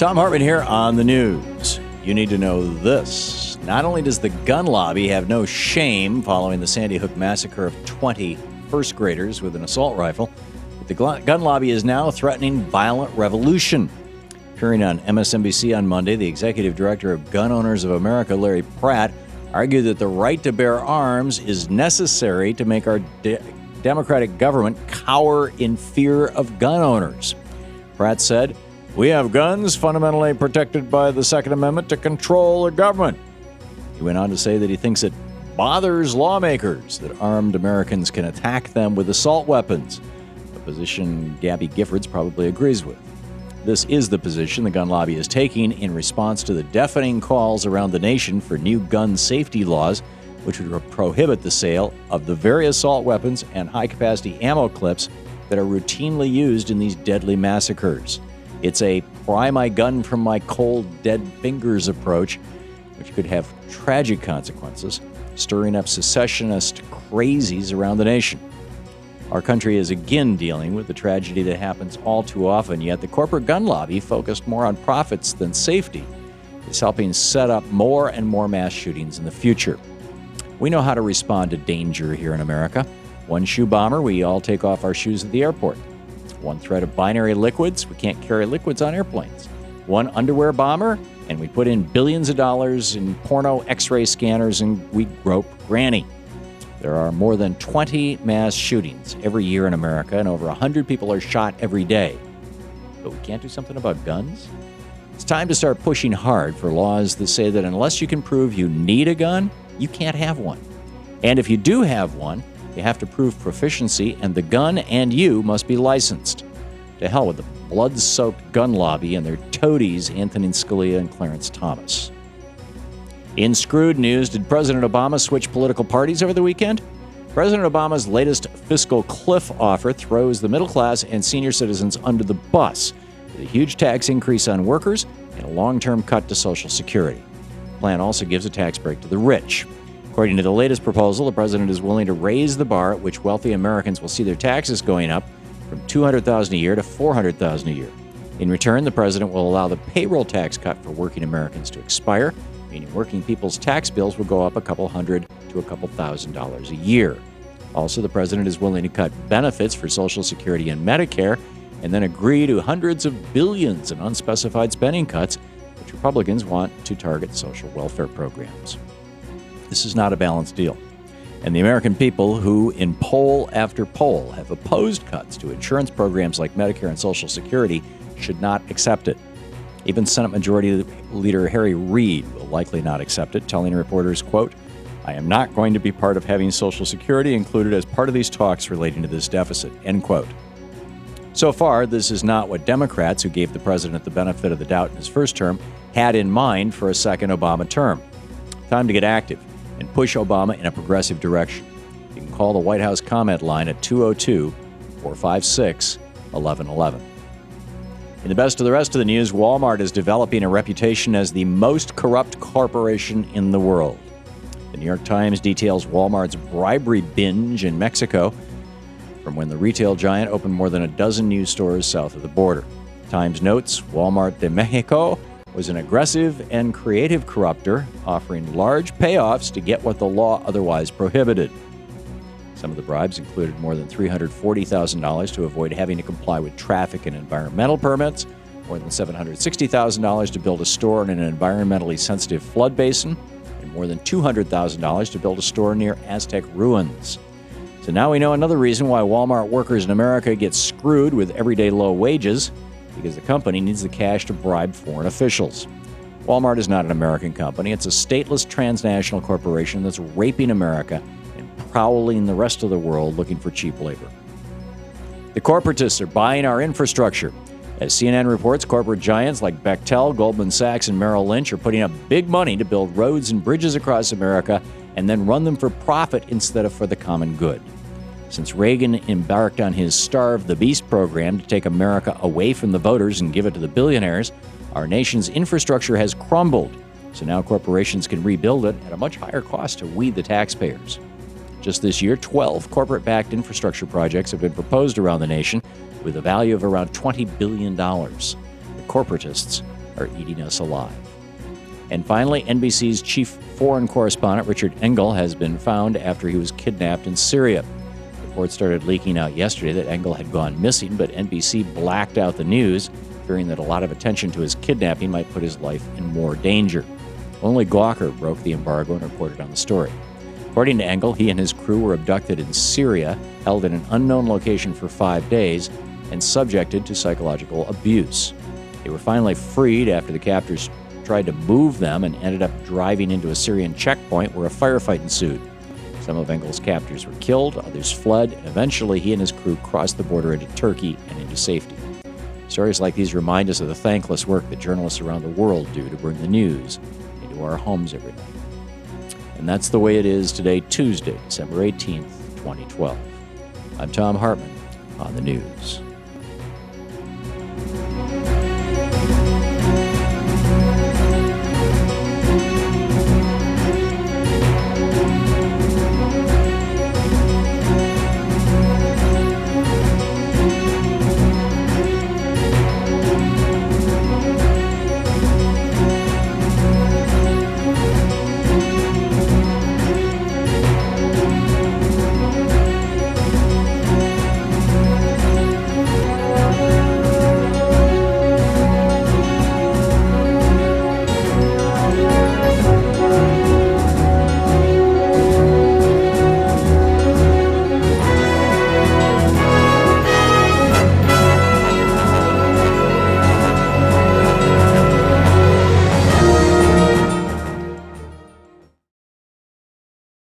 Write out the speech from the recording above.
Thom Hartmann here on the news. You need to know this. Not only does the gun lobby have no shame following the Sandy Hook massacre of 20 first graders with an assault rifle, but the gun lobby is now threatening violent revolution. Appearing on MSNBC on Monday, the executive director of Gun Owners of America, Larry Pratt, argued that the right to bear arms is necessary to make our democratic government cower in fear of gun owners. Pratt said, "We have guns fundamentally protected by the Second Amendment to control the government." He went on to say that he thinks it bothers lawmakers that armed Americans can attack them with assault weapons, a position Gabby Giffords probably agrees with. This is the position the gun lobby is taking in response to the deafening calls around the nation for new gun safety laws, which would prohibit the sale of the very assault weapons and high-capacity ammo clips that are routinely used in these deadly massacres. It's a pry my gun from my cold, dead fingers approach, which could have tragic consequences, stirring up secessionist crazies around the nation. Our country is again dealing with the tragedy that happens all too often, yet the corporate gun lobby, focused more on profits than safety, is helping set up more and more mass shootings in the future. We know how to respond to danger here in America. One shoe bomber, we all take off our shoes at the airport. One threat of binary liquids, we can't carry liquids on airplanes. One underwear bomber, and we put in billions of dollars in porno x-ray scanners and we grope Granny. There are more than 20 mass shootings every year in America, and over 100 people are shot every day. But we can't do something about guns? It's time to start pushing hard for laws that say that unless you can prove you need a gun, you can't have one. And if you do have one, you have to prove proficiency, and the gun and you must be licensed. To hell with the blood-soaked gun lobby and their toadies, Anthony Scalia and Clarence Thomas. In screwed news, did President Obama switch political parties over the weekend? President Obama's latest fiscal cliff offer throws the middle class and senior citizens under the bus, with a huge tax increase on workers and a long-term cut to Social Security. The plan also gives a tax break to the rich. According to the latest proposal, the president is willing to raise the bar at which wealthy Americans will see their taxes going up from $200,000 a year to $400,000 a year. In return, the president will allow the payroll tax cut for working Americans to expire, meaning working people's tax bills will go up a couple hundred to a couple $1,000s a year. Also, the president is willing to cut benefits for Social Security and Medicare, and then agree to hundreds of billions in unspecified spending cuts, which Republicans want to target social welfare programs. This is not a balanced deal. And the American people who, in poll after poll, have opposed cuts to insurance programs like Medicare and Social Security should not accept it. Even Senate Majority Leader Harry Reid will likely not accept it, telling reporters, quote, "I am not going to be part of having Social Security included as part of these talks relating to this deficit," end quote. So far, this is not what Democrats, who gave the president the benefit of the doubt in his first term, had in mind for a second Obama term. Time to get active and push Obama in a progressive direction. You can call the White House comment line at 202-456-1111. In the best of the rest of the news, Wal-Mart is developing a reputation as the most corrupt corporation in the world. The New York Times details Wal-Mart's bribery binge in Mexico from when the retail giant opened more than a dozen new stores south of the border. Times notes Wal-Mart de Mexico was an aggressive and creative corrupter, offering large payoffs to get what the law otherwise prohibited. Some of the bribes included more than $340,000 to avoid having to comply with traffic and environmental permits, more than $760,000 to build a store in an environmentally sensitive flood basin, and more than $200,000 to build a store near Aztec ruins. So now we know another reason why Walmart workers in America get screwed with everyday low wages, because the company needs the cash to bribe foreign officials. Walmart is not an American company. It's a stateless transnational corporation that's raping America and prowling the rest of the world looking for cheap labor. The corporatists are buying our infrastructure. As CNN reports, corporate giants like Bechtel, Goldman Sachs, and Merrill Lynch are putting up big money to build roads and bridges across America and then run them for profit instead of for the common good. Since Reagan embarked on his Starve the Beast program to take America away from the voters and give it to the billionaires, our nation's infrastructure has crumbled. So now corporations can rebuild it at a much higher cost to we, the taxpayers. Just this year, 12 corporate-backed infrastructure projects have been proposed around the nation with a value of around $20 billion. The corporatists are eating us alive. And finally, NBC's chief foreign correspondent, Richard Engel, has been found after he was kidnapped in Syria. Reports started leaking out yesterday that Engel had gone missing, but NBC blacked out the news, fearing that a lot of attention to his kidnapping might put his life in more danger. Only Gawker broke the embargo and reported on the story. According to Engel, he and his crew were abducted in Syria, held in an unknown location for 5 days, and subjected to psychological abuse. They were finally freed after the captors tried to move them and ended up driving into a Syrian checkpoint where a firefight ensued. Some of Engel's captors were killed, others fled, and eventually he and his crew crossed the border into Turkey and into safety. Stories like these remind us of the thankless work that journalists around the world do to bring the news into our homes every night. And that's the way it is today, Tuesday, December 18th, 2012. I'm Thom Hartmann on the news.